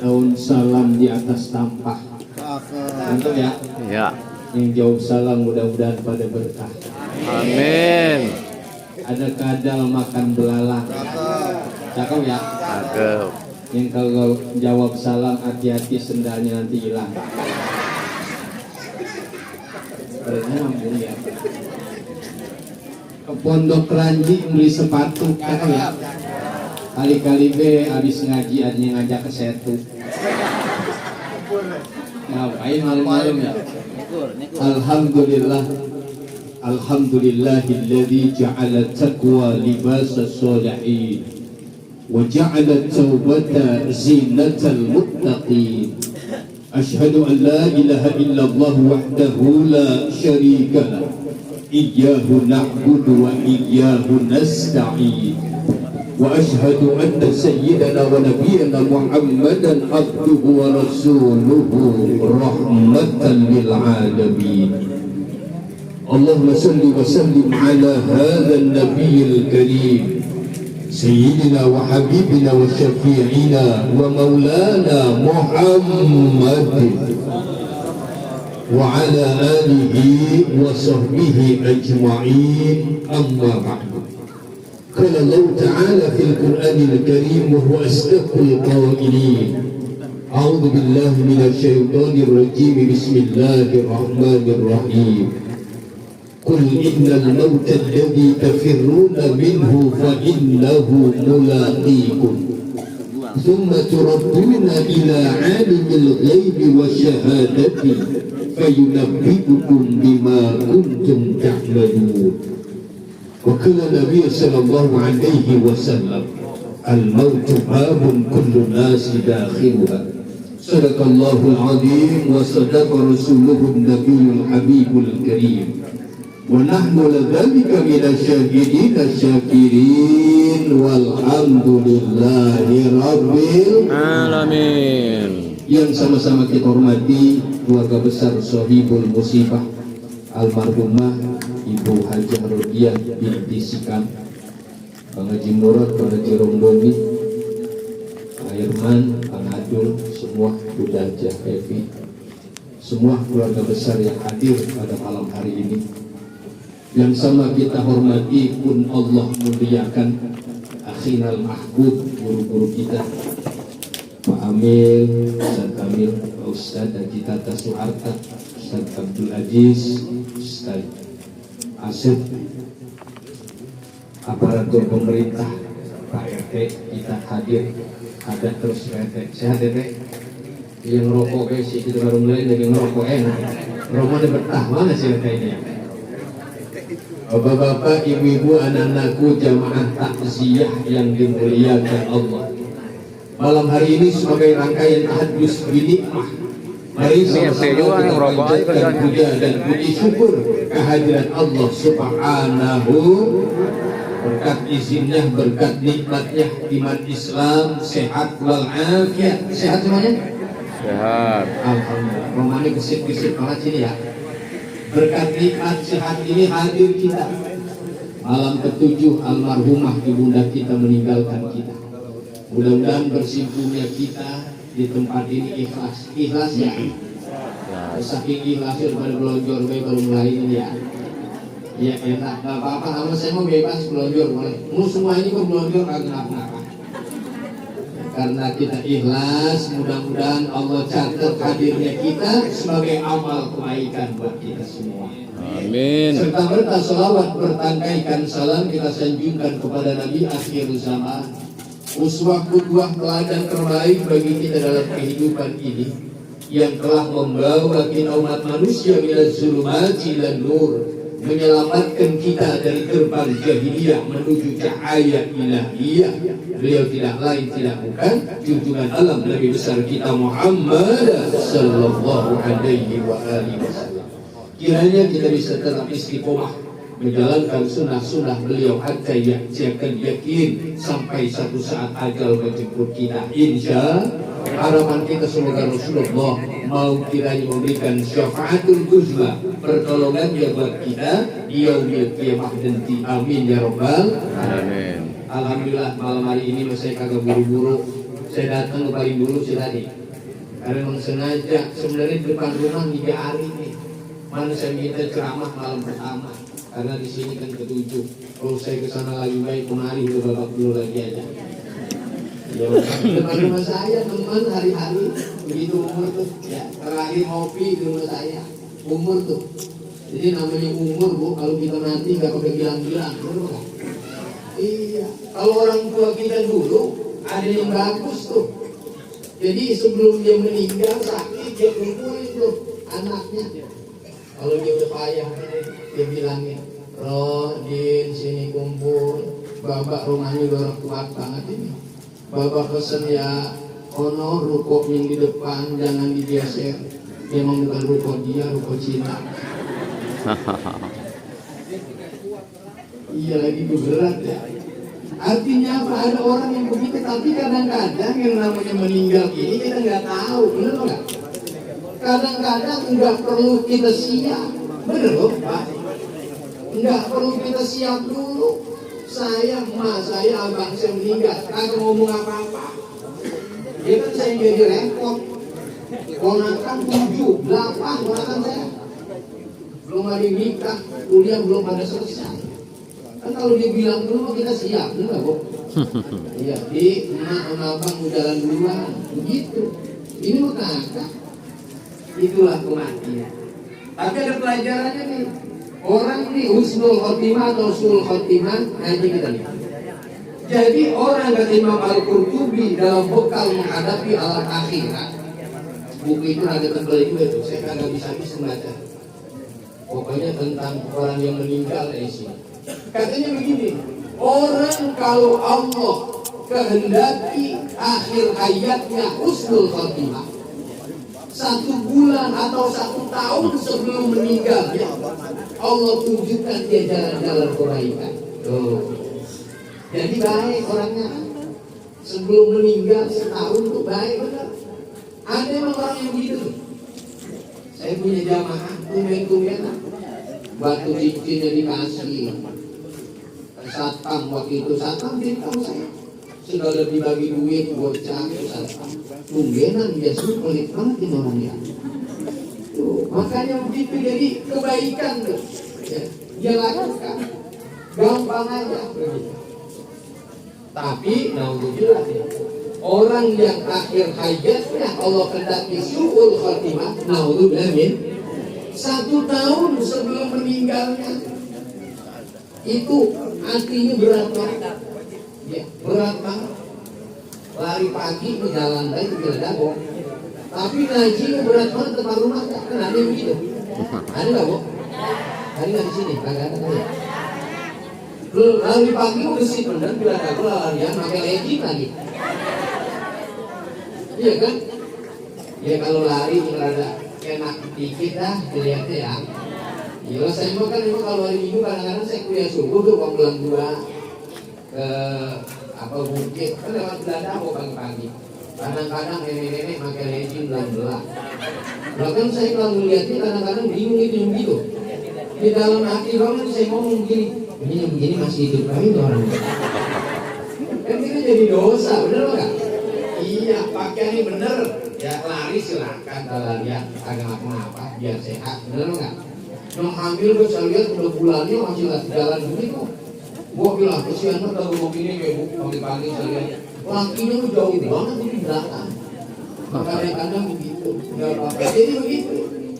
daun salam di atas tampah. Mantap ya. Ya. Yang jawab salam mudah-mudahan pada berkah. Amin. Ada kadal makan belalang. Cakep ya. Cakep. Yang kalau jawab salam hati-hati sendalnya nanti hilang. Nyambung ya. Ke Pondok Ranji beli sepatu, cakep ya. Kali-kali be habis ngaji aja ngajak ke setu. Ngapain malam-malam ya? Alhamdulillah. Alhamdulillahilladzi ja'ala taqwa libasa sholihin wa ja'ala taubata zinatal muttaqin. Asyhadu an la ilaha illallah wahdahu la syarika lah. Iyyahu na'budu wa iyyahu nasta'in. Wa asyhadu anna sayyidana wa nabiyyana Muhammadan abduhu wa rasuluhu rahmatan lil alamin. Allahumma salli wa sallim ala hadzal nabiyil karim sayyidina wa habibina wa syafi'ina wa maulana Muhammad wa ala alihi wa sahbihi ajma'in, amma ba'du. Qala Allah ta'ala fil Qur'anil Karim wa huwa asdaqul qailin. A'udzu billahi minasy syaithanir rajim. Bismillahir rahmanir rahim. Qul innal mauta alladzi tafirruna minhu fa innahu mulaqikum thumma turadduna ila 'alimil ghaibi wasyahadati fayunabbi'ukum bima kuntum ta'malun. Wa qala Nabi sallallahu alaihi wasallam al-mautu babun kullu nasi dakhiluha. Sadaqallahul azim wa sadaqa rasuluhun nabiyul habibul karim. Wa nahnu ladzalika minasyahidin asyakirin walhamdulillahi rabbil alamin. Yang sama-sama kita hormati keluarga besar Sohibul Musibah almarhumah Ibu Hajah Rodiah binti Sikam, Bang Haji Murad, Bang Haji Rombomi, Pak Irman, Bang Adul, semua Bunda Hajah Evi, semua keluarga besar yang hadir pada malam hari ini. Yang sama kita hormati pun Allah muliakan akhinal mahbub, guru-guru kita Pak Amil, Ustaz Kamil, Pak Ustaz Haji Tata Suharta, Ustaz Abdul Aziz, Ustaz Asif, aparatur pemerintah, Pak RT, kita hadir, ada terus RT, sehat RT, yang rokok guys, itu baru mulai dari ngerokok enak, rokoknya bertah, mana sih RT ini ya? Bapak-bapak, ibu-ibu, anak-anakku, jamaah takziah yang dimuliakan Allah. Malam hari ini sebagai rangkaian tahadus binikmah, mari sama-sama kita panjatkan puja dan puji syukur kehadiran Allah Subhanahu. Berkat izinnya, berkat nikmatnya, iman Islam sehat walafiat. Sehat semuanya? Sehat. Alhamdulillah. Romani kesip-kesip banget sini ya. Berkat nikmat sehat ini hadir kita. Malam ke-7 almarhumah ibunda kita meninggalkan kita. Mudah-mudahan bersimpuhnya kita di tempat ini ikhlas. Ikhlas ya? Saking ikhlasnya pada belonjor baru mulai ini ya. Ya enak, gak apa-apa, sama saya mau bebas belonjor boleh. Semua ini kok belonjor kagak kenapa-napa. Karena kita ikhlas, mudah-mudahan Allah catat hadirnya kita sebagai amal kebaikan buat kita semua. Amin. Serta merta salawat bertangkaikan salam kita sanjungkan kepada Nabi akhir zaman, uswah qudwah teladan terbaik bagi kita dalam kehidupan ini, yang telah membawa kita umat manusia minaz zulumati ilan nur, menyelamatkan kita dari gerbang jahiliyah menuju cahaya ilahiyah. Beliau tidak lain tidak bukan junjungan alam Nabi besar kita Muhammad sallallahu alaihi wa alihi wasallam. Kiranya kita bisa tetap istiqomah menjalankan sunnah-sunnah beliau hatta yakin sampai satu saat ajal menjemput kita. Insya harapan kita semoga Rasulullah mau kiranya memberikan syafaatul uzma, pertolongannya buat kita di yaumil qiyamah nanti. Amin ya rabbal alamin. Alhamdulillah malam hari ini saya kagak buru-buru, saya datang paling dulu sih tadi. Karena memang sengaja sebenarnya di depan rumah 3 hari nih. Mana saya minta ceramah malam pertama. Karena di sini kan ketujuh. Kalau saya ke sana lagi baik kemari udah babak dulu lagi aja. Ya depan rumah saya teman hari-hari begitu umur tuh. Ya terakhir ngopi di rumah saya umur tuh. Jadi namanya umur bu, kalau kita nanti nggak pakai bilang-bilang, benar nggak? Iya. Kalau orang tua kita dulu ada yang bagus tuh. Jadi sebelum dia meninggal sakit dia kumpulin tuh anaknya. Kalau dia udah payah dia bilangin, Rodin sini kumpul, babak rumahnya udah kuat banget ini. Babak pesen ya, ono ruko yang di depan jangan digeser. Memang bukan ruko dia, ruko Cina. Iya lagi berat ya. Artinya apa? Ada orang yang begitu, tapi kadang-kadang yang namanya meninggal ini kita nggak tahu, benar nggak? Kadang-kadang nggak perlu kita siap, benar loh Pak? Nggak perlu kita siap dulu. Saya, emak saya, abang saya meninggal, kagak ngomong apa-apa. Dia kan saya jadi repot. Ponakan 7, 8 ponakan saya. Belum ada yang nikah, kuliah belum pada selesai. Kan kalau dia bilang dulu kita siap, benar bu? Iya, di emak sama abang mau jalan duluan, begitu. Ini mau kakak. Itulah kematian. Tapi ada pelajarannya nih. Orang ini husnul khotimah atau sul khotimah, nanti kita lihat. Jadi orang kata Imam Al-Qurtubi dalam bekal menghadapi alam akhirat. Buku itu ada tebal juga tuh, saya kagak bisa membaca. Pokoknya tentang orang yang meninggal dari sini. Katanya begini, orang kalau Allah kehendaki akhir hayatnya husnul khotimah, 1 bulan atau 1 tahun sebelum meninggalnya, Allah tunjukkan dia jalan-jalan kebaikan. Jadi baik orangnya, sebelum meninggal setahun tuh baik benar. Ada memang orang yang begitu. Saya punya jamaah, tumben-tumbenan batu cincinnya dikasih. Satpam waktu itu, satpam dia tahu saya sudah lebih bagi duit bocah satpam. Tumbenan biasa pelit banget ini orangnya. Tuh, makanya begitu jadi kebaikan tuh. Ya, dia lakukan, gampang aja begitu. Tapi naudzubillah ya. Orang yang akhir hayatnya Allah kendaki su'ul khatimah, naudzubillah min, 1 tahun sebelum meninggalnya itu artinya berat banget. Ya, berat banget. Lari pagi ke jalan baik ke Dago. Tapi ngaji berat banget depan rumah kan ada yang begitu. Ada nggak bu? Ada nggak di sini? Kagak ada ya. Belum lari pagi bersih bener bila Dago larian pakai legging lagi. Iya kan? Ya kalau lari rada enak dikit dah dilihatnya ya. Iya saya mau kan kalau hari Minggu kadang-kadang saya kuliah subuh tuh pulang 2 ke apa bukit kan lewat Dago pagi-pagi. Kadang-kadang nenek-nenek pakai legging belang-belang. Bahkan saya kalau melihatnya kadang-kadang bingung itu yang gitu. Di dalam hati banget saya ngomong begini, ini yang begini masih hidup baik orang. Kan kita jadi dosa, bener nggak? Iya, pakaiannya bener. Ya lari silakan kalau lihat agak apa-apa biar sehat, bener nggak? Yang hamil gue saya lihat udah bulannya masih jalan begitu. Gue bilang kesian banget kalau mau gini kayak bu pagi-pagi saya lihat lakinya tuh jauh banget di belakang. Kadang-kadang begitu, nggak apa-apa. Jadi begitu.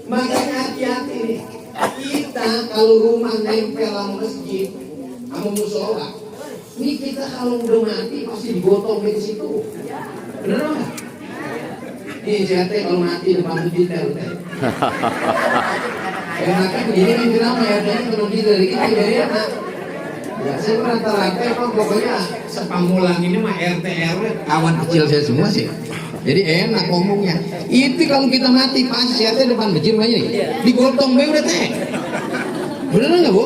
Makanya hati-hati nih. Kita kalau rumah nempel sama masjid, sama musola, ini kita kalau udah mati pasti digotong dari situ. Bener nggak? Nih saya kalau mati depan masjid teh. Enaknya begini kan kenapa ya? Tadi kalau dari kita dari enak. Ya, saya rata-rata emang pokoknya sepamulang ini mah RT RW kawan kecil saya semua sih. Jadi enak ngomongnya. Itu kalau kita mati pas ya depan masjid aja nih. Digotong bae udah teh. Bener nggak bu?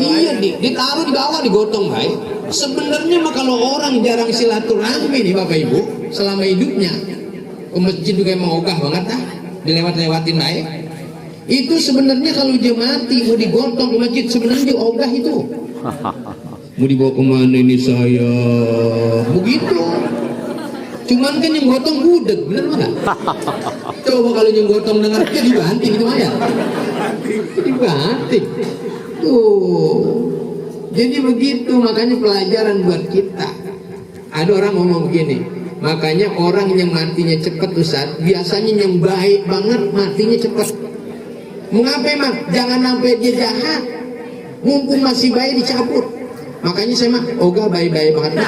Iya, ditaruh di bawah digotong bae. Sebenarnya mah kalau orang jarang silaturahmi nih Bapak Ibu selama hidupnya ke masjid juga emang ogah banget ah, dilewat-lewatin baik. Itu sebenarnya kalau dia mati mau digotong ke masjid sebenarnya dia ogah itu. Mau dibawa kemana ini saya? Begitu. Cuman kan yang gotong gudeg, bener nggak? Coba kalau yang gotong dengar dia dibanting itu mah ya. Dibanting. Tuh. Jadi begitu, makanya pelajaran buat kita. Ada orang ngomong begini, makanya orang yang matinya cepat Ustaz, biasanya yang baik banget matinya cepat. Mengapa emang? Jangan sampai dia jahat. Mumpung masih baik dicabut. Makanya saya mah, ogah baik-baik banget.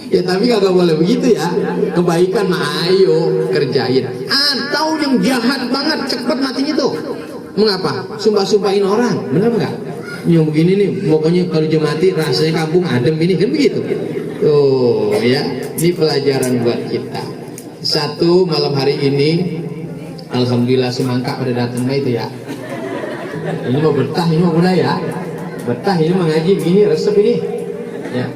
Ya tapi kagak boleh begitu ya. Kebaikan mah ayo kerjain. Atau yang jahat banget cepet matinya tuh. Mengapa? Sumpah-sumpahin orang. Benar nggak? Yang begini nih, pokoknya kalau dia mati rasanya kampung adem ini kan begitu. Tuh ya, ini pelajaran buat kita. Satu, malam hari ini alhamdulillah semangka pada datang itu ya. Ini mau bertah, ini mau mudah ya. Betah ini mengaji gini resep ini. Ya.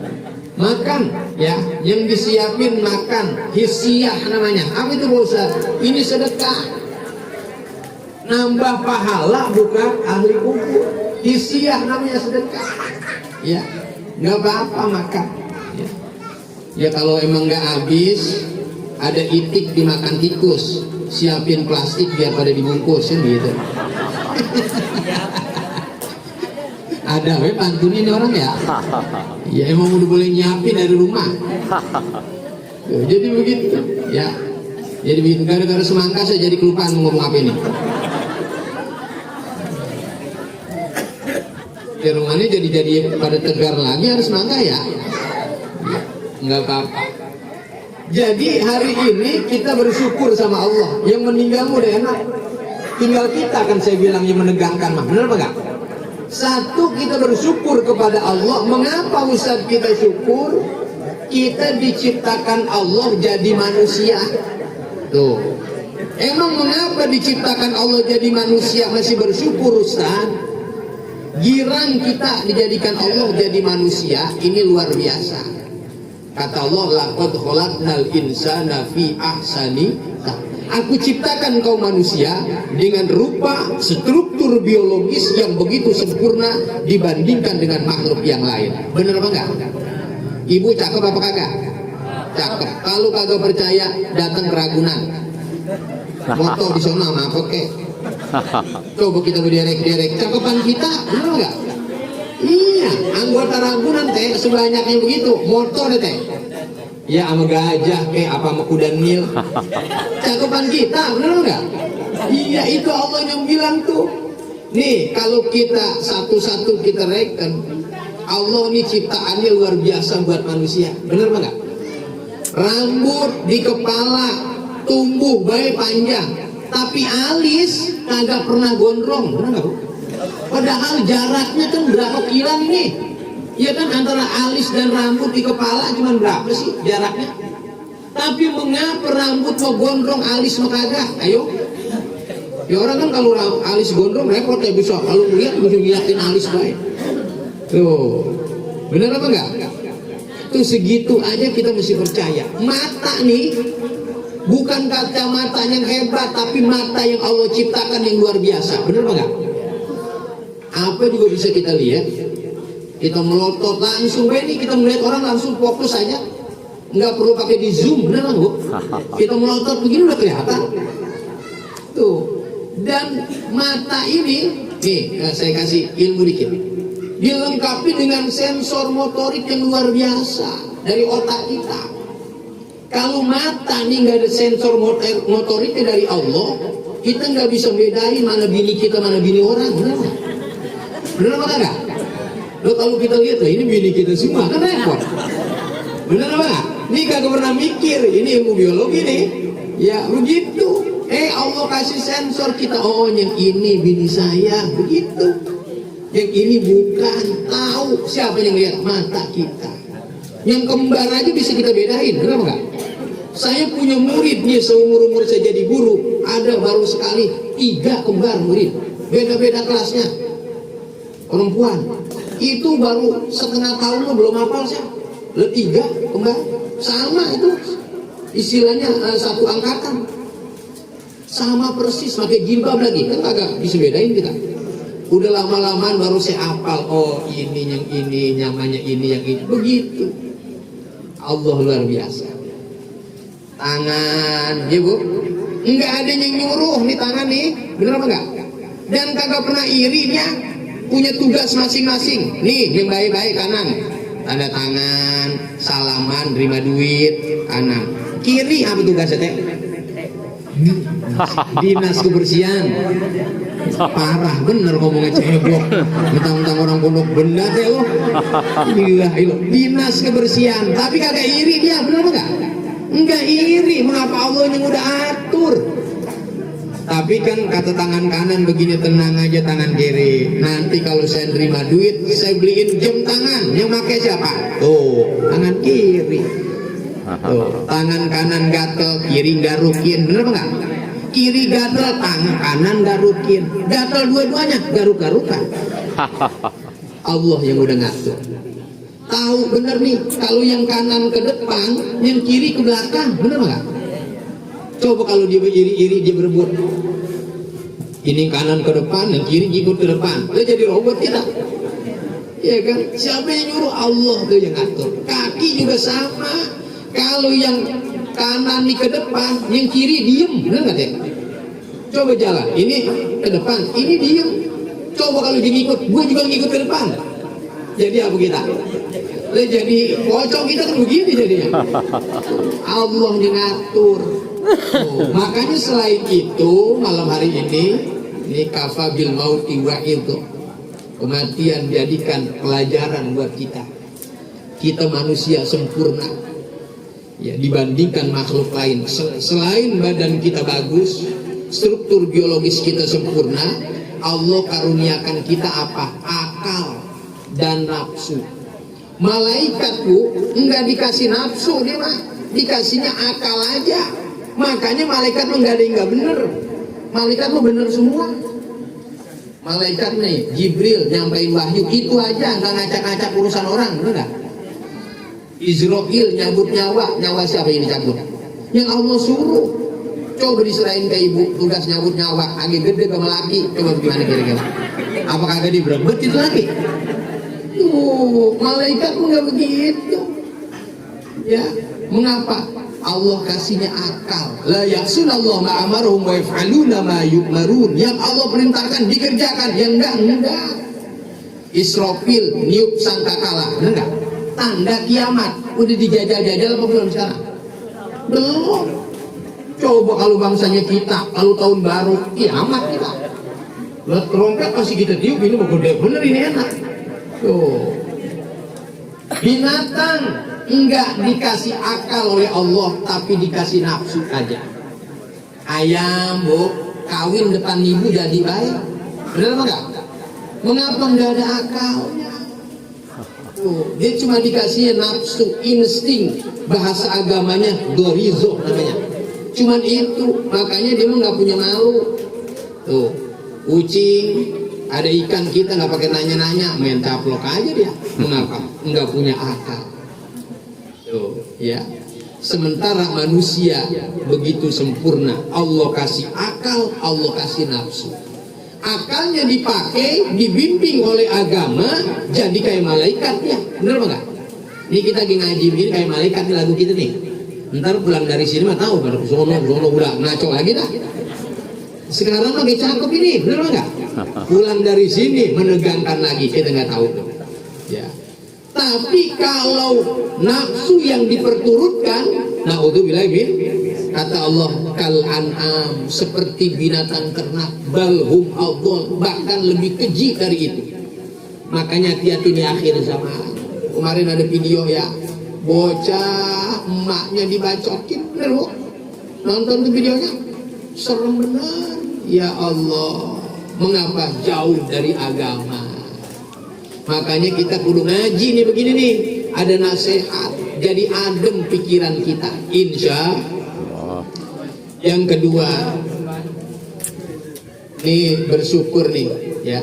Makan ya, yang disiapin makan hisiah namanya. Apa itu Pak Ustaz? Ini sedekah. Nambah pahala bukan ahli kubur. Hisiah namanya sedekah. Ya, nggak apa-apa makan. Ya. Ya kalau emang nggak habis, ada itik dimakan tikus. Siapin plastik biar pada dibungkus gitu. Ada pantunin orang ya. Ya emang udah boleh nyiapin dari rumah. Tuh, jadi begitu ya. Jadi begitu, gara-gara semangka saya jadi kelupaan mau ngomong apa ini. Di rumahnya jadi pada tegar lagi harus semangka ya. Nggak apa-apa. Jadi hari ini kita bersyukur sama Allah. Yang meninggal udah enak. Tinggal kita kan saya bilang yang menegangkan mah. Benar apa enggak? Satu, kita bersyukur kepada Allah. Mengapa Ustaz kita syukur? Kita diciptakan Allah jadi manusia. Tuh. Emang mengapa diciptakan Allah jadi manusia masih bersyukur Ustaz? Girang kita dijadikan Allah jadi manusia, ini luar biasa. Kata Allah, laqad khalaqnal insana fi ahsani taqwim. Aku ciptakan kau manusia dengan rupa struktur biologis yang begitu sempurna dibandingkan dengan makhluk yang lain. Bener apa enggak? Ibu cakep apa kagak? Cakep. Kalau kagak percaya datang ke Ragunan. Moto di sana apa kek? Coba kita berderek-derek. Cakepan kita, bener enggak? Iya, anggota Ragunan teh sebanyaknya begitu. Moto deh teh. Ya sama gajah kayak apa sama kuda Nil. Cakupan kita, benar enggak? Iya, itu Allah yang bilang tuh. Nih, kalau kita satu-satu kita reken, Allah ini ciptaannya luar biasa buat manusia. Benar enggak? Rambut di kepala tumbuh baik panjang, tapi alis kagak pernah gondrong. Benar enggak, Bu? Padahal jaraknya kan berapa kilan ini? Ya kan antara alis dan rambut di kepala cuma berapa sih jaraknya? Tapi mengapa rambut mau gondrong alis mau kagak? Ayo. Ya orang kan kalau alis gondrong repot ya bisa. Kalau lihat bisa ngeliatin alis baik. Tuh. Benar apa enggak? Tuh segitu aja kita mesti percaya. Mata nih bukan kacamata yang hebat, tapi mata yang Allah ciptakan yang luar biasa. Benar apa enggak? Apa juga bisa kita lihat. Kita melotot langsung, ini kita melihat orang langsung fokus saja, nggak perlu pakai di zoom, benar nggak Bu? Kita melotot begini udah kelihatan. Tuh, dan mata ini, nih saya kasih ilmu dikit, dilengkapi dengan sensor motorik yang luar biasa dari otak kita. Kalau mata nih nggak ada sensor motoriknya dari Allah, kita nggak bisa bedain mana bini kita mana bini orang, benar nggak? Benar apa enggak? Loh kalau kita lihat lah ini bini kita semua kan repot. Bener apa? Ini kagak pernah mikir, ini ilmu biologi nih. Ya begitu. Allah kasih sensor kita. Oh yang ini bini saya, begitu. Yang ini bukan. Tahu siapa yang lihat? Mata kita. Yang kembar aja bisa kita bedain, bener enggak? Saya punya murid dia seumur-umur saya jadi guru. Ada baru sekali 3 kembar murid. Beda-beda kelasnya. Perempuan. Itu baru setengah tahun lo belum hafal sih. 3 kembar sama itu istilahnya satu angkatan sama persis pakai jilbab lagi kan agak bisa bedain kita. Udah lama-lamaan baru saya hafal. Oh ini yang ini namanya ini yang ini begitu. Allah luar biasa. Tangan, ya Bu, nggak ada yang nyuruh nih tangan nih, bener apa enggak? Dan kagak pernah iri dia, punya tugas masing-masing. Nih yang baik-baik kanan, tanda tangan, salaman, terima duit, kanan. Kiri apa tugasnya teh? Dinas kebersihan. Parah bener ngomongnya cebok, mentang-mentang orang pondok benda teh lo. Gila, dinas kebersihan, tapi kagak iri dia, bener apa enggak? Enggak iri, mengapa Allah yang udah atur? Tapi kan kata tangan kanan begini, tenang aja tangan kiri. Nanti kalau saya terima duit, saya beliin jam tangan. Yang pakai siapa? Tuh, tangan kiri. Tuh, tangan kanan gatel, kiri garukin, bener apa enggak? Kiri gatel, tangan kanan garukin. Gatel dua-duanya, garuk-garukan. Allah yang udah ngatur. Tahu bener nih, kalau yang kanan ke depan, yang kiri ke belakang, bener nggak? Coba kalau dia iri-iri, dia berebut. Ini kanan ke depan, yang kiri ikut ke depan. Dia jadi robot tidak? Ya kan? Siapa yang nyuruh? Allah tuh yang ngatur. Kaki juga sama. Kalau yang kanan nih ke depan, yang kiri diem, bener nggak deh? Coba jalan, ini ke depan, ini diem. Coba kalau dia ngikut, gue juga ngikut ke depan. Jadi apa kita? Jadi pocong kita kan begini jadinya. Allah yang ngatur. Makanya selain itu malam hari ini kafa bil mauti wa itu, kematian jadikan pelajaran buat kita. Kita manusia sempurna ya dibandingkan makhluk lain. Selain badan kita bagus, struktur biologis kita sempurna, Allah karuniakan kita apa? Akal dan nafsu. Malaikat Bu enggak dikasih nafsu, dia mah dikasihnya akal aja. Makanya malaikat mah enggak ada yang enggak bener. Malaikat mah bener semua. Malaikat nih Jibril nyampein wahyu itu aja, enggak ngacak-ngacak urusan orang, bener enggak? Israil nyabut nyawa siapa yang dicabut? Yang Allah suruh. Coba diserahin ke ibu tugas nyabut nyawa, agak gede sama laki, coba gimana kira-kira? Apakah agak diberebut itu lagi? Malaikat pun nggak begitu. Ya, mengapa? Allah kasihnya akal. La ya'sunallahu ma amaruhum wa yaf'aluna ma yu'marun. Yang Allah perintahkan dikerjakan, yang enggak. Israfil niup sangkakala, enggak? Tanda kiamat udah dijajal-jajal apa belum sekarang? Belum. Coba kalau bangsanya kita, kalau tahun baru kiamat kita. Lihat trompet masih kita tiup, ini mau gede bener, ini enak. Tuh. Binatang enggak dikasih akal oleh Allah, tapi dikasih nafsu aja. Ayam Bu kawin depan ibu jadi baik, benar apa enggak? Mengapa enggak ada akalnya? Tuh, dia cuma dikasih nafsu, insting, bahasa agamanya gorizo namanya. Cuman itu, makanya dia enggak punya malu. Tuh, kucing ada ikan kita nggak pakai nanya-nanya, main caplok aja dia. Mengapa? Nggak punya akal. Tuh, ya. Sementara manusia begitu sempurna, Allah kasih akal, Allah kasih nafsu. Akalnya dipakai, dibimbing oleh agama, jadi kayak malaikat ya. Bener apa nggak? Ini kita lagi ngaji begini kayak malaikat nih lagu kita nih. Ntar pulang dari sini mah tahu pada sono udah ngaco lagi dah. Sekarang lagi cakep ini, bener nggak? Pulang dari sini menegangkan lagi, kita nggak tahu tuh. Ya. Tapi kalau nafsu yang diperturutkan, naudzubillah min, kata Allah kal an'am, seperti binatang ternak, balhum adhal, bahkan lebih keji dari itu. Makanya hati-hati di akhir zaman. Kemarin ada video ya, bocah emaknya dibacokin, bener Bu? Nonton tuh videonya, serem benar. Ya Allah, mengapa jauh dari agama? Makanya kita kudu ngaji nih begini nih, ada nasihat, jadi adem pikiran kita, insya Allah. Yang kedua, nih bersyukur nih ya,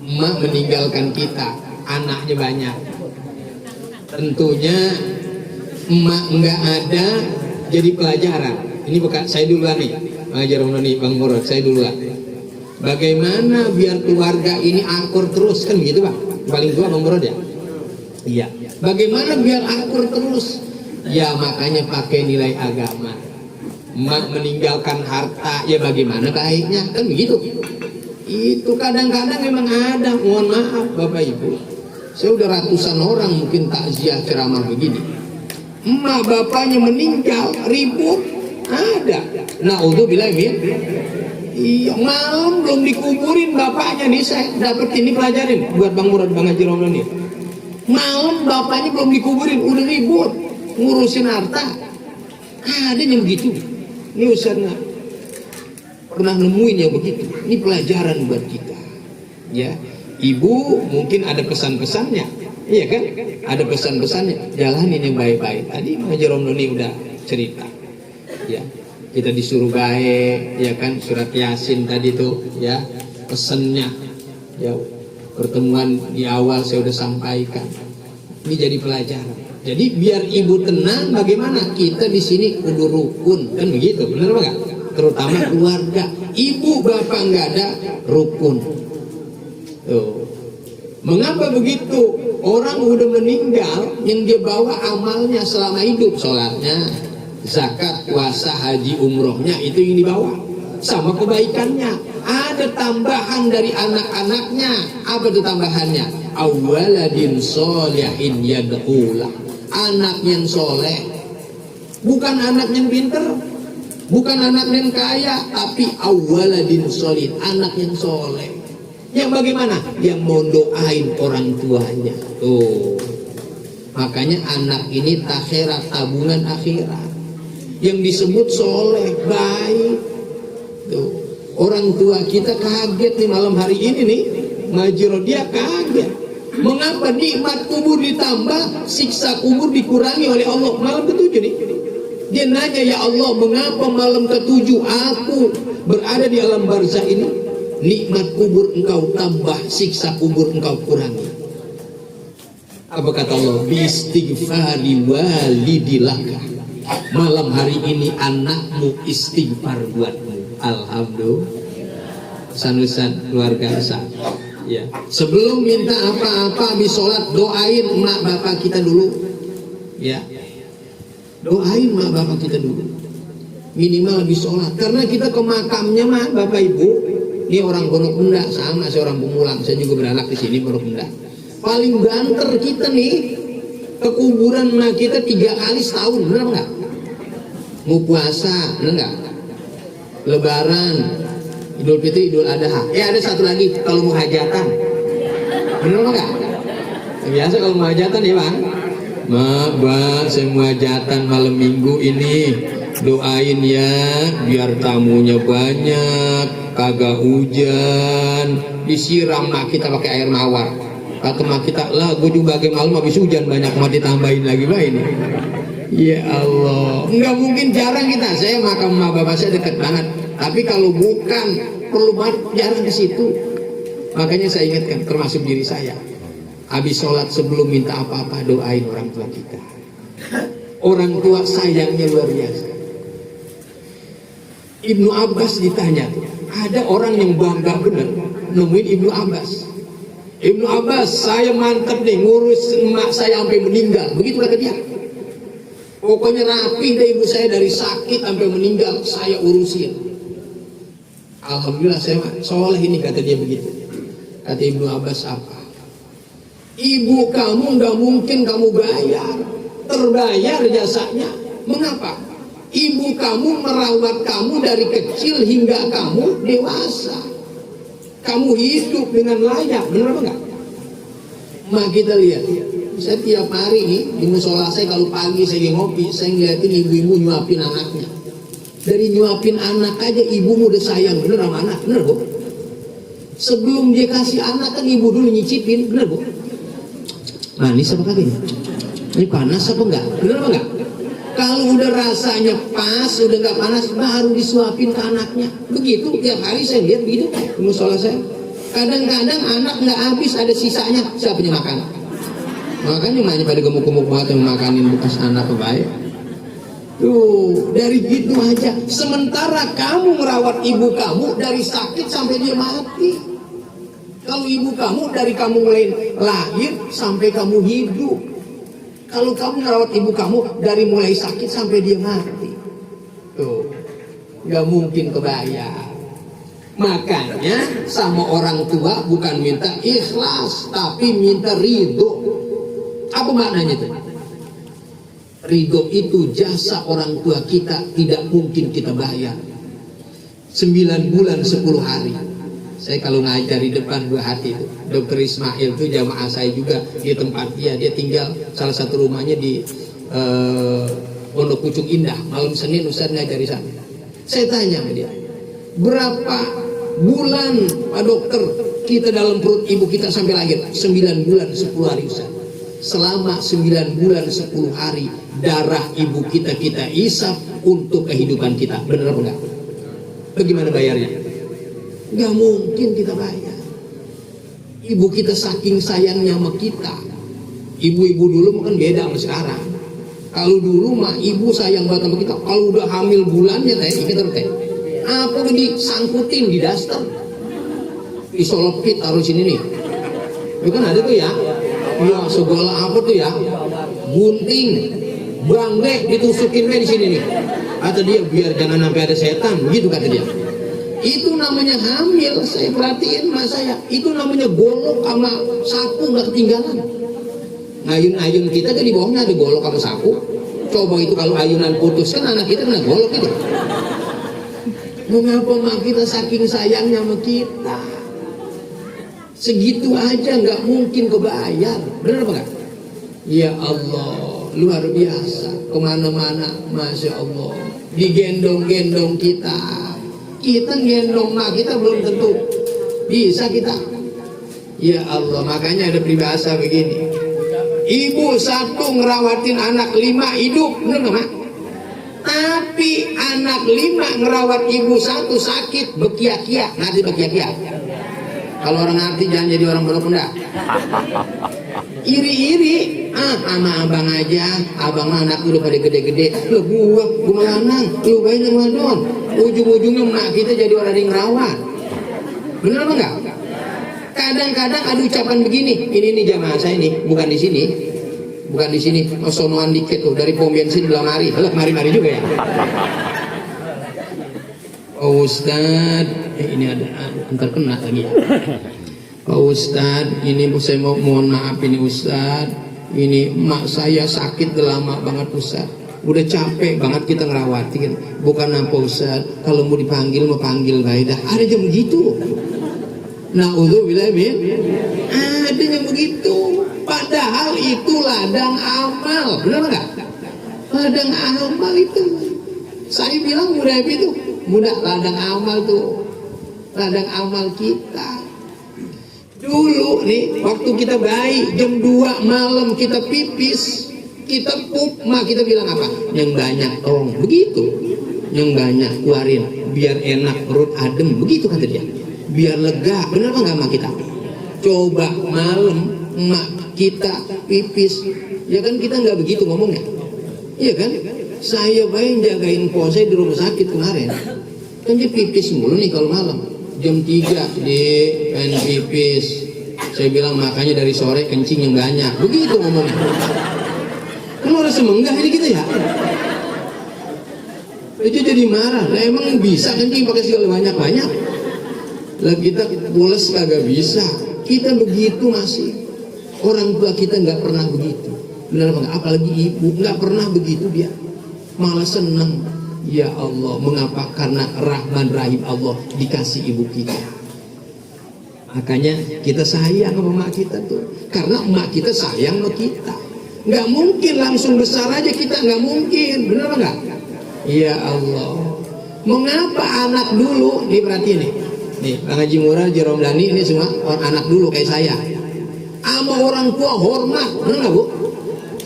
emak meninggalkan kita, anaknya banyak. Tentunya emak nggak ada, jadi pelajaran. Ini bukan saya duluan nih, Ajar nih Bang Murad, saya duluan. Bagaimana biar keluarga ini akur terus, kan begitu Bang? Paling tua Bang Murad ya. Iya. Bagaimana biar akur terus? Ya makanya pakai nilai agama. Meninggalkan harta, ya bagaimana baiknya? Kan begitu. Itu kadang-kadang memang ada, mohon maaf Bapak Ibu. Saya udah ratusan orang mungkin takziah ceramah begini. Emak bapaknya meninggal, ribut, ada. Naudzubillah min. Iya, malam belum dikuburin bapaknya nih, saya dapat ini pelajarin buat Bang Murad, Bang Haji Romlan nih. Malam bapaknya belum dikuburin, udah ribut ngurusin harta. Ada yang begitu. Ini Ustaznya pernah nemuin yang begitu. Ini pelajaran buat kita. Ya, ibu mungkin ada pesan-pesannya, iya kan? Ada pesan-pesannya. Jalanin yang baik-baik. Tadi Bang Haji Romlan ini udah cerita. Ya. Kita disuruh baik, ya kan, surat Yasin tadi tuh, ya, pesennya, ya, pertemuan di awal saya udah sampaikan. Ini jadi pelajaran. Jadi biar ibu tenang, bagaimana kita di sini kudu rukun, kan begitu, benar nggak? Terutama keluarga, ibu bapak nggak ada rukun. Tuh. Mengapa begitu? Orang udah meninggal, yang dia bawa amalnya selama hidup, sholatnya, zakat, puasa, haji, umrohnya, itu yang dibawa sama kebaikannya. Ada tambahan dari anak-anaknya. Apa itu tambahannya? Awaladin sholihin yad'ulah. Anak yang soleh, bukan anak yang pinter, bukan anak yang kaya, tapi awaladin sholihin, anak yang soleh. Yang bagaimana? Yang mau doain orang tuanya. Tuh, makanya anak ini takhirat, tabungan akhirat. Yang disebut soleh, baik. Tuh. Orang tua kita kaget nih malam hari ini nih, Majiro dia kaget. Mengapa nikmat kubur ditambah, siksa kubur dikurangi oleh Allah? Malam ke-7 nih. Dia nanya, ya Allah, mengapa malam ke-7 aku berada di alam barzah ini? Nikmat kubur engkau tambah, siksa kubur engkau kurangi. Apa kata Allah? Biistighfari walidilaka. Malam hari ini anakmu istighfar buatmu. Alhamdulillah. Sanusan luar biasa. Ya. Sebelum minta apa-apa habis sholat, doain emak bapak kita dulu. Ya. Doain emak bapak kita dulu. Minimal habis sholat. Karena kita ke makamnya mah bapak ibu. Ini orang Pondok Benda, sama saya orang Pemulang. Saya juga beranak di sini Pondok Benda. Paling banter kita nih ke kuburan emak kita 3 kali setahun, benar nggak? Mau puasa, benar nggak? Lebaran, Idul Fitri, Idul Adha. Ada satu lagi, kalau mau hajatan, benar nggak? Biasa kalau mau hajatan ya bang. Bang, saya mau hajatan malam minggu ini. Doain ya, biar tamunya banyak, kagak hujan, disiram mak kita pakai air mawar. Kata mak kita, lah gue juga kayak malam habis hujan banyak, mau ditambahin lagi bah ini. Ya Allah, nggak mungkin, jarang kita. Saya makam emak bapak saya dekat banget. Tapi kalau bukan, perlu banget jarang ke situ. Makanya saya ingatkan, termasuk diri saya. Habis sholat sebelum minta apa-apa, doain orang tua kita. Orang tua sayangnya luar biasa. Ibnu Abbas ditanya, ada orang yang bangga bener nemuin Ibnu Abbas. Ibnu Abbas, saya mantep nih ngurus emak saya sampai meninggal. Begitu kata dia. Pokoknya rapi deh ibu saya dari sakit sampai meninggal, saya urusin. Alhamdulillah saya soleh ini, kata dia begitu. Kata Ibnu Abbas apa? Ibu kamu nggak mungkin kamu bayar, terbayar jasanya. Mengapa? Ibu kamu merawat kamu dari kecil hingga kamu dewasa. Kamu hidup dengan layak, benar apa enggak? Mak kita lihat, saya tiap hari nih di musola saya kalau pagi saya ngopi, saya ngeliatin ibu-ibu nyuapin anaknya. Dari nyuapin anak aja ibumu udah sayang, bener sama anak, bener bu? Sebelum dia kasih anak kan ibu dulu nyicipin, bener bu? Manis apa kagak ini? Ini panas apa enggak? Bener apa enggak? Kalau udah rasanya pas, udah nggak panas, baru disuapin ke anaknya. Begitu tiap hari saya lihat begitu di musola saya. Kadang-kadang anak nggak habis, ada sisanya, siapa yang makan? Makanya emaknya pada gemuk-gemuk banget yang makanin bekas anak kebaik. Tuh, dari gitu aja. Sementara kamu merawat ibu kamu dari sakit sampai dia mati. Kalau ibu kamu dari kamu mulai lahir sampai kamu hidup. Kalau kamu merawat ibu kamu dari mulai sakit sampai dia mati. Tuh, gak mungkin kebayang. Makanya sama orang tua bukan minta ikhlas, tapi minta ridho. Apa maknanya itu? Ridho itu jasa orang tua kita tidak mungkin kita bayar. 9 bulan 10 hari. Saya kalau ngajar di depan dua hati itu, Dr. Ismail itu jamaah saya juga di tempat dia tinggal salah satu rumahnya di Pondok Pucuk Indah. Malam Senin Ustaz ngajar di sana. Saya tanya sama dia, berapa bulan Pak Dokter kita dalam perut ibu kita sampai lahir? 9 bulan 10 hari Ustaz. Selama 9 bulan 10 hari darah ibu kita isap untuk kehidupan kita. Benar apa enggak? Bagaimana bayarnya? Gak mungkin kita bayar. Ibu kita saking sayangnya sama kita. Ibu-ibu dulu mungkin beda sama sekarang. Kalau dulu mah ibu sayang banget sama kita. Kalau udah hamil bulannya kita apa disangkutin di daster, disolopit taruh sini nih. Itu kan ada tuh ya. Ya segala apa tuh ya. Gunting, bangdek ditusukin di sini nih. Kata dia biar jangan sampai ada setan, begitu kata dia. Itu namanya hamil. Saya perhatiin mas saya, itu namanya golok sama sapu nggak ketinggalan. Ayun-ayun kita kan di bawahnya ada golok sama sapu. Coba itu kalau ayunan putus kan anak kita kena golok gitu. Mengapa mak kita saking sayangnya sama kita? Segitu aja nggak mungkin kebayar. Benar apa nggak? Ya Allah, luar biasa. Kemana-mana, masya Allah, digendong-gendong kita. Kita gendong mak kita belum tentu bisa kita. Ya Allah, makanya ada peribahasa begini. Ibu satu ngerawatin anak 5 hidup, benar nggak mak? Tapi anak 5 ngerawat ibu satu sakit, bekia-kia. Ngerti bekia-kia? Kalau orang ngerti jangan jadi orang bodoh enggak. Iri-iri, sama abang aja, abang anak udah pada gede-gede. Lu gua lanang, lu bayi yang ngadon. Ujung-ujungnya mak kita jadi orang yang ngerawat. Bener apa enggak? Kadang-kadang ada ucapan begini, ini jamaah saya nih, bukan di sini. Bukan di sini, sonoan dikit tuh dari pom bensin di Lamari. Mari-mari juga ya. Oh Ustad, ini ada antar kena lagi. Oh Ustad, ini saya mohon maaf ini Ustad. Ini emak saya sakit udah lama banget Ustad. Udah capek banget kita ngerawatin. Bukan apa Ustad, kalau mau dipanggil mau panggil baik dah. Ada jam begitu. Na'udzubillah min. Ada yang begitu. Padahal itu ladang amal. Benar enggak? Ladang amal itu. Saya bilang mudah itu. Mudah ladang amal tuh. Ladang amal kita. Dulu nih waktu kita bayi jam 2 malam kita pipis, kita pup, mak kita bilang apa? Yang banyak tolong. Begitu. Yang banyak keluarin biar enak perut adem. Begitu kata dia. Biar lega. Benar apa enggak mak kita? Coba malam mak kita pipis, ya kan kita nggak begitu ngomongnya, iya kan? Saya bayang jagain po saya di rumah sakit kemarin, kan dia pipis mulu nih kalau malam, jam 3 di pengen pipis. Saya bilang makanya dari sore kencing yang banyak, begitu ngomongnya. Kan orang semenggah ini kita ya. Itu jadi marah, lah emang bisa kencing pakai segala banyak-banyak. Lah kita pules kagak bisa, kita begitu masih. Orang tua kita nggak pernah begitu, benar apa? Apalagi ibu nggak pernah begitu dia, malah senang. Ya Allah, mengapa? Karena Rahman Rahim Allah dikasih ibu kita. Makanya kita sayang sama emak kita tuh, karena emak kita sayang sama kita. Nggak mungkin langsung besar aja kita, nggak mungkin, benar apa nggak? Ya Allah, mengapa anak dulu? Nih perhatiin nih, Bang Haji Murad, Jerome Dani, ini semua orang anak dulu kayak saya. Sama orang tua hormat, benar nggak Bu?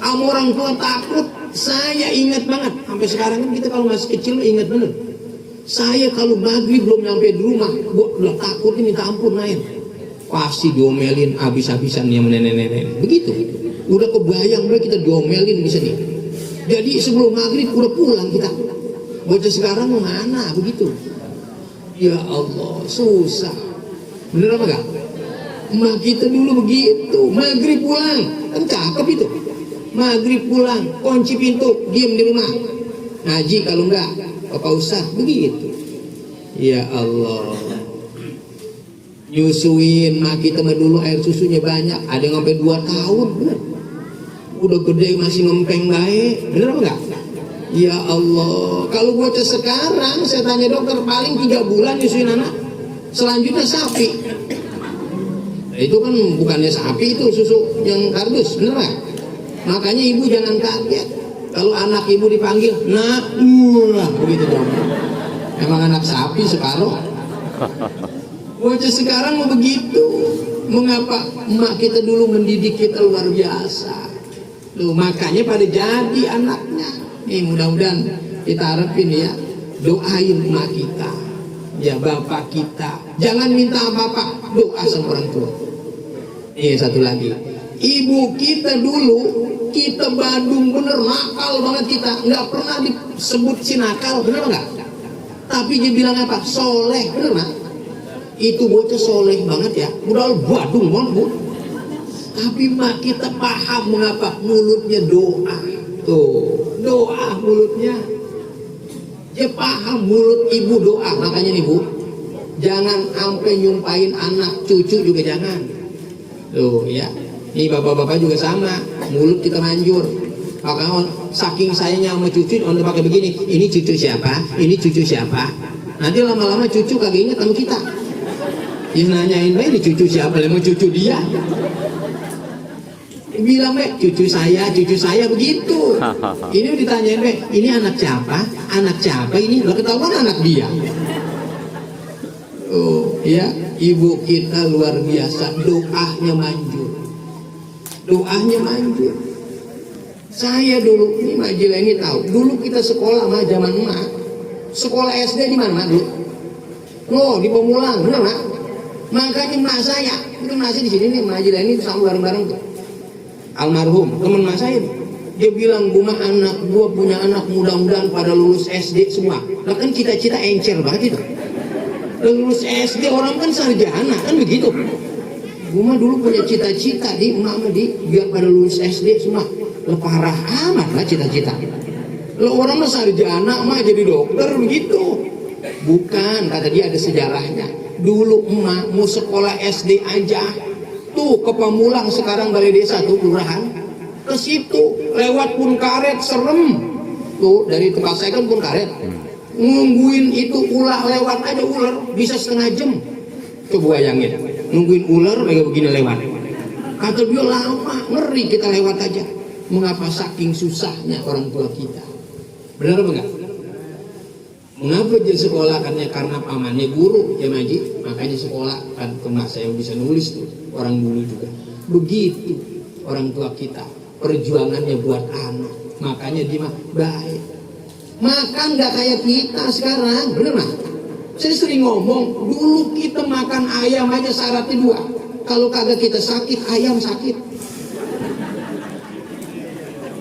Sama orang tua takut. Saya ingat banget, sampai sekarang kan kita kalau masih kecil ingat bener. Saya kalau maghrib belum nyampe di rumah, gua udah takut ini minta ampun main. Pasti diomelin habis-habisan yang nenek-nenek. Begitu. Udah kebayang kita diomelin bisa nih. Jadi sebelum maghrib udah pulang kita. Bocah sekarang mana begitu? Ya Allah, susah. Bener apa enggak? Emak kita dulu begitu, maghrib pulang, kan cakep itu. Maghrib pulang, kunci pintu, diem di rumah. Ngaji kalau enggak, ke Pak Ustadz, begitu. Ya Allah. Nyusuin mak kita mah dulu air susunya banyak, ada yang sampai 2 tahun, bener. Udah gede masih ngempeng baik, bener apa enggak? Ya Allah, kalau bocah sekarang saya tanya dokter paling 3 bulan nyusuin anak, selanjutnya sapi. Nah, itu kan bukannya sapi, itu susu yang kardus, bener nggak? Makanya ibu jangan kaget kalau anak ibu dipanggil nak, begitu dong. Emang anak sapi separuh. Bocah sekarang mau begitu. Mengapa emak kita dulu mendidik kita luar biasa? Loh, makanya pada jadi anaknya. Nih mudah-mudahan kita harapin ya, doain emak kita, ya bapak kita. Jangan minta apa-apa, doa sama orang tua. Satu lagi, ibu kita dulu, kita badung bener, nakal banget kita, nggak pernah disebut si nakal, bener nggak? Tapi dia bilang apa? Soleh, bener nggak? Itu bocah soleh banget ya, udah badung banget bu. Tapi mak kita paham mengapa mulutnya doa, tuh doa mulutnya. Dia paham mulut ibu doa, makanya nih bu, jangan sampai nyumpahin anak cucu juga jangan. Tuh ya, ini bapak-bapak juga sama, mulut kita manjur. Maka saking sayangnya sama cucu, on pakai begini, ini cucu siapa, ini cucu siapa. Nanti lama-lama cucu kagak inget sama kita. Dia nanyain, ini cucu siapa, mau cucu dia. Bilang, cucu saya begitu. Ini ditanyain, ini anak siapa ini, lo ketahuan anak dia. Oh ya, ibu kita luar biasa, doanya manjur. Saya dulu, ini Majila ini tahu, dulu kita sekolah mah zaman emak, sekolah SD di mana dulu? Oh, di Pemulang, benar nggak? Makanya emak saya, itu masih di sini nih, Majila ini sama bareng-bareng tuh. Almarhum, teman emak saya nih. Dia bilang, gua punya anak mudah-mudahan pada lulus SD semua. Nah kan cita-cita encer banget itu. Lulus SD orang kan sarjana kan begitu. Gua dulu punya cita-cita di emak biar pada lulus SD semua. Parah amat lah cita-cita. Lo orang mah sarjana mah jadi dokter begitu. Bukan, kata dia ada sejarahnya. Dulu emak mau sekolah SD aja tuh ke Pamulang, sekarang balai desa tuh kelurahan, ke situ lewat pun karet serem tuh, dari tempat saya kan pun karet, nungguin itu ular lewat aja, ular bisa setengah jam. Coba bayangin nungguin ular kayak begini lewat, kata dia lama, ngeri kita lewat aja. Mengapa saking susahnya orang tua kita, benar apa enggak? Mengapa jadi sekolah? Karena pamannya guru ya Maji, makanya sekolah kan. Kemas saya bisa nulis tuh, orang dulu juga begitu. Orang tua kita perjuangannya buat anak, makanya dia baik. Makan nggak kayak kita sekarang, bener nggak? Saya sering ngomong, dulu kita makan ayam aja syaratnya 2, kalau kagak kita sakit, ayam sakit.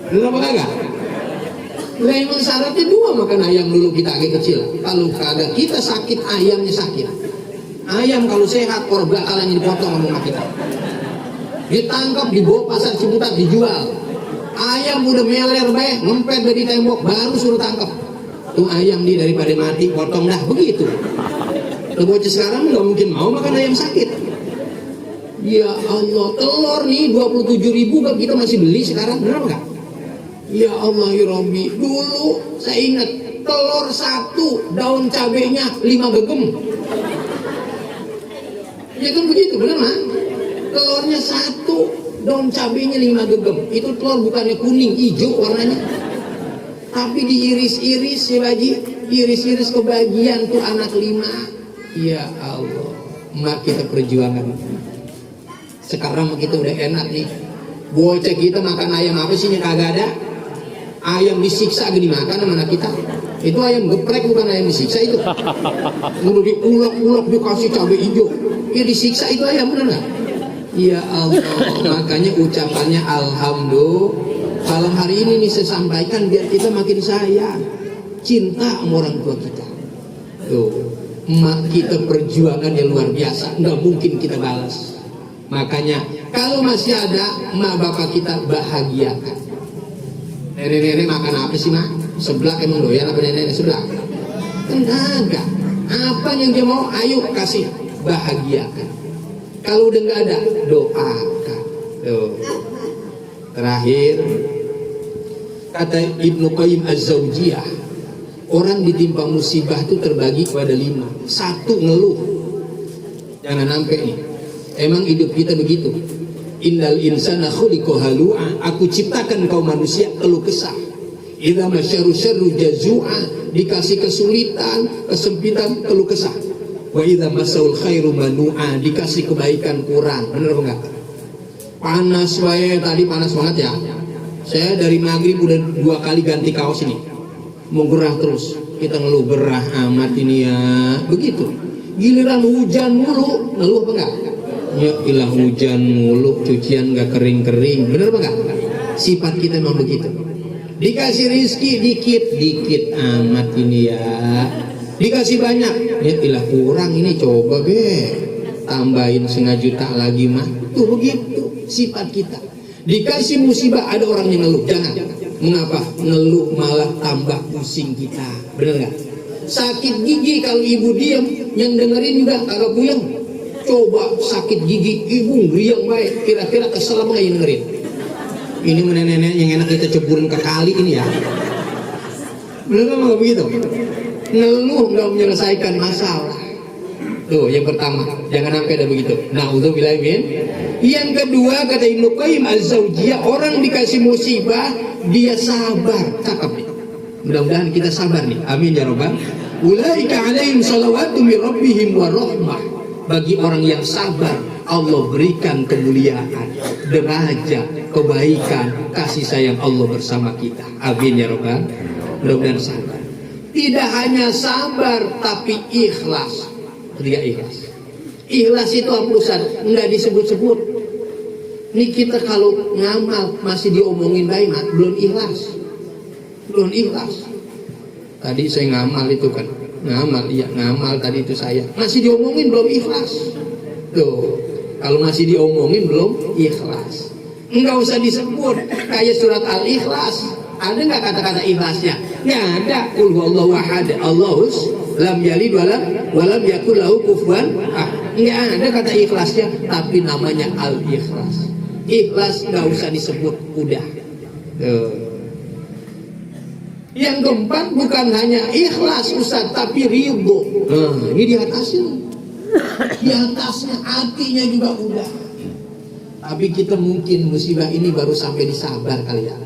Bener apa kagak? Lah emang syaratnya 2 makan ayam dulu kita agak kecil. Kalau kagak kita sakit, ayamnya sakit. Ayam kalau sehat, orang bakalan dipotong sama kita. Ditangkap, dibawa pasar Ciputat, dijual. Ayam udah meler ngempet dari tembok, baru suruh tangkap. Tuh ayam nih daripada mati, potong dah, begitu. Bocah sekarang nggak mungkin mau makan ayam sakit. Ya Allah, telur nih 27.000 kita masih beli sekarang, benar nggak? Ya Allah ya Rabbi, dulu saya ingat telur 1 daun cabenya 5 gegem. Ya kan begitu, benar nggak? Telurnya 1 daun cabenya 5 gegem. Itu telur bukannya kuning, hijau warnanya. Tapi diiris-iris ya Baji, iris-iris kebagian tuh anak 5. Ya Allah, mak kita perjuangan. Sekarang kita udah enak nih. Bocah kita makan ayam apa sih yang kagak ada? Ayam disiksa gini makan sama anak kita. Itu ayam geprek bukan ayam disiksa itu. Udah diulek-ulek dikasih cabai hijau. Ya disiksa itu ayam, bener nggak? Ya Allah, makanya ucapannya alhamdulillah. Kalau hari ini nih saya sampaikan biar kita makin sayang, cinta sama orang tua kita. Tuh, emak kita perjuangannya luar biasa, nggak mungkin kita balas. Makanya kalau masih ada emak bapak kita bahagiakan. Nenek-nenek makan apa sih mak? Seblak emang doyan apa nenek seblak? Tenaga. Apa yang dia mau, ayo kasih, bahagiakan. Kalau udah nggak ada, doakan. Tuh. Terakhir, kata Ibnu Qayyim Az-Zawjiyah, orang ditimpa musibah itu terbagi kepada 5. 1, ngeluh. Jangan sampai nih. Emang hidup kita begitu. Innal insana khuliqa halu'a. Aku ciptakan kau manusia keluh kesah. Idza masyaru syarru jazua, dikasih kesulitan, kesempitan, keluh kesah. Wa idza masaul khairu manu'a, dikasih kebaikan kurang. Benar apa enggak? Panas wae, tadi panas banget ya. Saya dari maghrib udah 2 kali ganti kaos ini. Mau gerah terus. Kita ngeluh, gerah amat ini ya. Begitu. Giliran hujan mulu, ngeluh apa enggak? Ya ilah hujan mulu, cucian enggak kering-kering. Benar apa enggak? Sifat kita memang begitu. Dikasih rizki dikit amat ini ya. Dikasih banyak, ya ilah kurang ini, coba be tambahin 1,5 juta lagi mah. Tuh begitu sifat kita. Dikasih musibah ada orang yang ngeluh, jangan. Mengapa? Ngeluh malah tambah pusing kita. Bener nggak? Sakit gigi kalau ibu diam, yang dengerin juga kagak puyeng. Coba sakit gigi ibu riang baik, kira-kira kesel apa nggak yang dengerin? Ini nenek-nenek yang enak kita ceburin ke kali ini ya. Bener nggak begitu? Ngeluh nggak menyelesaikan masalah. Tuh yang pertama, jangan sampai ada begitu. Na'udzubillah min. Yang kedua kata Ibnu Qayyim Az-Zawjiyah, orang dikasih musibah dia sabar. Cakep nih. Mudah-mudahan kita sabar nih. Amin ya rabbal. Ulaika alaihim salawatu min rabbihim wa rahmah. Bagi orang yang sabar, Allah berikan kemuliaan, derajat, kebaikan, kasih sayang Allah bersama kita. Amin ya rabbal. Mudah-mudahan sabar. Tidak hanya sabar tapi ikhlas. Dia ikhlas. Ikhlas itu apa Ustaz? Enggak disebut-sebut. Ini kita kalau ngamal masih diomongin baik, belum ikhlas. Belum ikhlas. Tadi saya ngamal itu kan. Ngamal tadi itu saya. Masih diomongin belum ikhlas. Tuh. Kalau masih diomongin belum ikhlas. Enggak usah disebut. Kayak surat Al-Ikhlas. Ada nggak kata-kata ikhlasnya? Nggak ada. Qul huwallahu ahad, Allahus lam yalid walam yakul lahu kufuwan ahad. Nggak ada kata ikhlasnya, tapi namanya al-ikhlas. Ikhlas nggak usah disebut, udah. Yang keempat bukan hanya ikhlas Ustaz, tapi ridho. Ini di atasnya. Di atasnya hatinya juga udah. Tapi kita mungkin musibah ini baru sampai di sabar kali ya.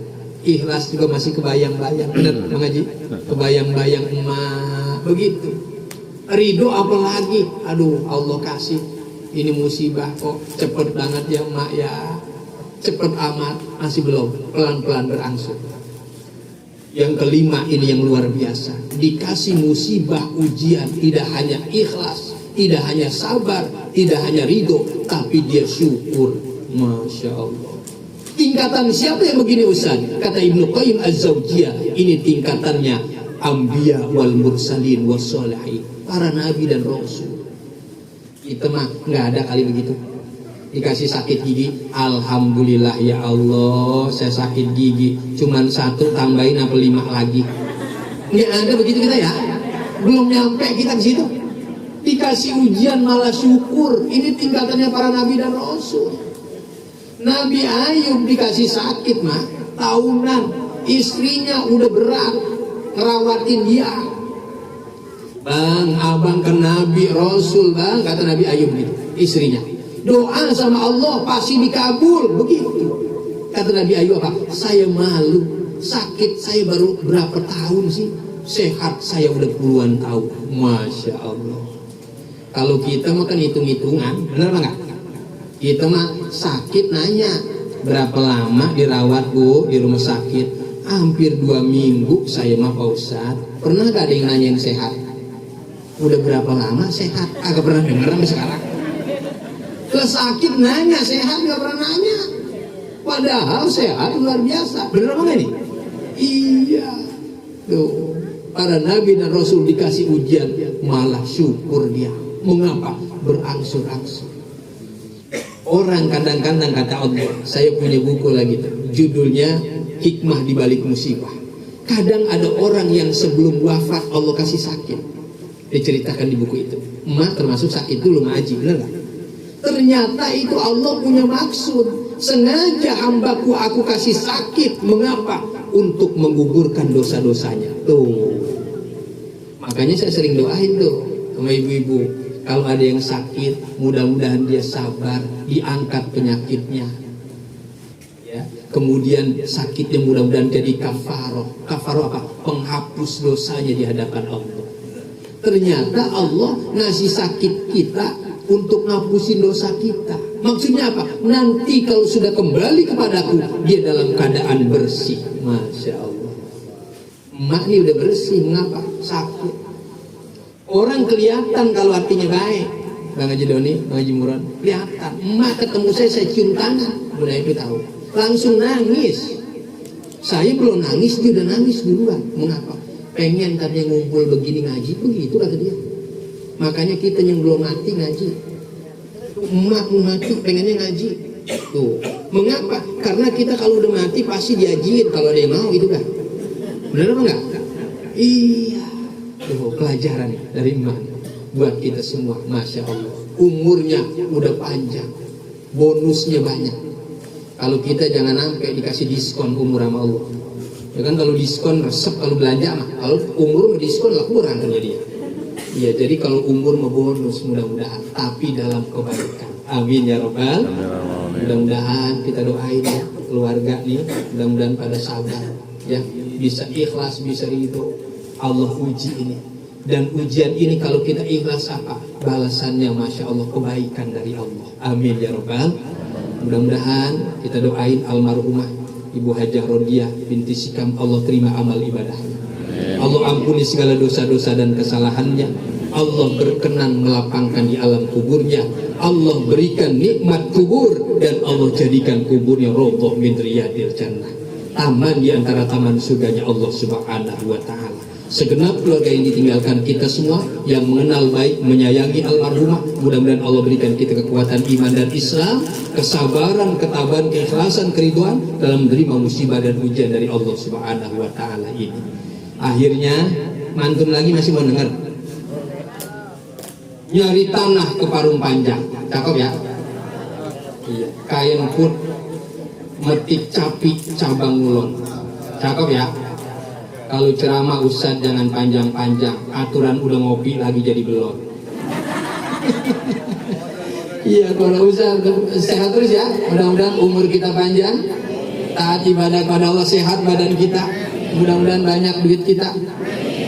Ikhlas juga masih kebayang-bayang, benar Bang Haji? Kebayang-bayang emak, begitu. Ridho apalagi, aduh Allah kasih ini musibah kok cepet banget ya emak ya, cepet amat, masih belum, pelan-pelan berangsur. Yang kelima ini yang luar biasa, dikasih musibah ujian, tidak hanya ikhlas, tidak hanya sabar, tidak hanya ridho, tapi dia syukur, Masya Allah. Tingkatan siapa yang begini Ustaz? Kata Ibnu Qayyim Az-Zawjiyah, ini tingkatannya Anbiya wal Mursalin was Sholihin, para nabi dan rasul. Kita mah nggak ada kali begitu. Dikasih sakit gigi, alhamdulillah ya Allah, saya sakit gigi, cuman 1 tambahin apa 5 lagi. Nggak ada begitu kita ya. Belum nyampe kita ke situ. Dikasih ujian malah syukur. Ini tingkatannya para nabi dan rasul. Nabi Ayub dikasih sakit mah tahunan, istrinya udah berat ngerawatin dia. Bang, abang ke Nabi Rasul bang, kata Nabi Ayub gitu, istrinya. Doa sama Allah pasti dikabul, begitu. Kata Nabi Ayub apa? Saya malu, sakit saya baru berapa tahun sih, sehat saya udah puluhan tahun. Masya Allah. Kalau kita makan hitung-hitungan, benar nggak? Kita mah sakit nanya berapa lama dirawat Bu di rumah sakit, hampir 2 minggu saya mah Pak Ustaz. Pernah gak ada yang nanyain sehat? Udah berapa lama sehat? Agak pernah denger sampai sekarang. Ke sakit nanya sehat gak pernah nanya. Padahal sehat luar biasa. Bener apa ini? Iya. Tuh, para nabi dan rasul dikasih ujian malah syukur dia. Mengapa? Berangsur-angsur. Orang kadang-kadang kata Allah, saya punya buku lagi, judulnya Hikmah di Balik Musibah. Kadang ada orang yang sebelum wafat Allah kasih sakit. Diceritakan di buku itu. Emak termasuk sakit dulu ngaji, bener gak? Ternyata itu Allah punya maksud. Sengaja hambaku aku kasih sakit. Mengapa? Untuk menggugurkan dosa-dosanya. Tuh. Makanya saya sering doain tuh sama ibu-ibu. Kalau ada yang sakit, mudah-mudahan dia sabar, diangkat penyakitnya. Ya. Kemudian sakitnya mudah-mudahan jadi kafaroh. Kafaroh apa? Penghapus dosanya di hadapan Allah. Ternyata Allah ngasih sakit kita untuk ngapusin dosa kita. Maksudnya apa? Nanti kalau sudah kembali kepadaku, dia dalam keadaan bersih. Masya Allah. Emak ini udah bersih, mengapa? Sakit. Orang kelihatan kalau hatinya baik. Bang Haji Doni, Bang Haji Murad, kelihatan. Emak ketemu saya cium tangan. Udah itu tahu. Langsung nangis. Saya belum nangis, dia udah nangis duluan. Mengapa? Pengen tadinya ngumpul begini ngaji, begitu kata dia. Makanya kita yang belum mati ngaji. Emak mau mati, pengennya ngaji. Tuh. Mengapa? Karena kita kalau udah mati pasti diajiin kalau ada yang mau, gitu kan? Benar apa enggak? Iya. Tuh, pelajaran dari emak buat kita semua. Masya Allah. Umurnya udah panjang, bonusnya banyak. Kalau kita jangan sampai dikasih diskon umur sama Allah. Ya kan kalau diskon resep kalau belanja mah, kalau umur diskon lah kurang terjadi. Iya, jadi kalau umur mah bonus mudah-mudahan, tapi dalam kebaikan. Amin ya robbal. Mudah-mudahan kita doain ya keluarga nih, mudah-mudahan pada sabar, ya bisa ikhlas, bisa ridho. Allah uji ini, dan ujian ini kalau kita ikhlas apa? Balasannya Masya Allah kebaikan dari Allah. Amin ya robbal. Mudah-mudahan kita doain almarhumah Ibu Hajah Rodiah binti Sikam, Allah terima amal ibadahnya. Allah ampuni segala dosa-dosa dan kesalahannya. Allah berkenan melapangkan di alam kuburnya. Allah berikan nikmat kubur, dan Allah jadikan kuburnya roboh min riyadil jannah, taman di antara taman surganya Allah Subhanahu wa ta'ala. Segenap keluarga yang ditinggalkan kita semua yang mengenal baik, menyayangi almarhumah, mudah-mudahan Allah berikan kita kekuatan iman dan Islam, kesabaran, ketabahan, keikhlasan, keriduan dalam menerima musibah dan ujian dari Allah Subhanahu wa ta'ala ini. Akhirnya mantun lagi masih mau dengar. Nyari tanah ke Parung Panjang, cakep ya? Iya. Kain put metik capi cabang ngulon, cakep ya? Kalau ceramah Ustadz jangan panjang-panjang, aturan udah ngopi lagi jadi belum. Iya, kalau Ustadz sehat terus ya, mudah-mudahan umur kita panjang, taat ibadah pada Allah, sehat badan kita, mudah-mudahan banyak duit kita,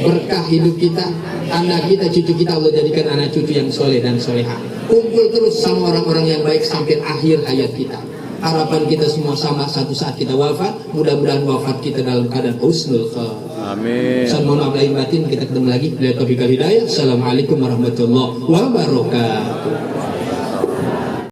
berkah hidup kita, anak kita, cucu kita Allah jadikan anak cucu yang soleh dan solehah. Kumpul terus sama orang-orang yang baik sampai akhir hayat kita. Harapan kita semua sama, satu saat kita wafat, mudah-mudahan wafat kita dalam keadaan husnul khatimah. Amin. Mohon maaf lahir batin, kita ketemu lagi. Assalamualaikum warahmatullahi wabarakatuh.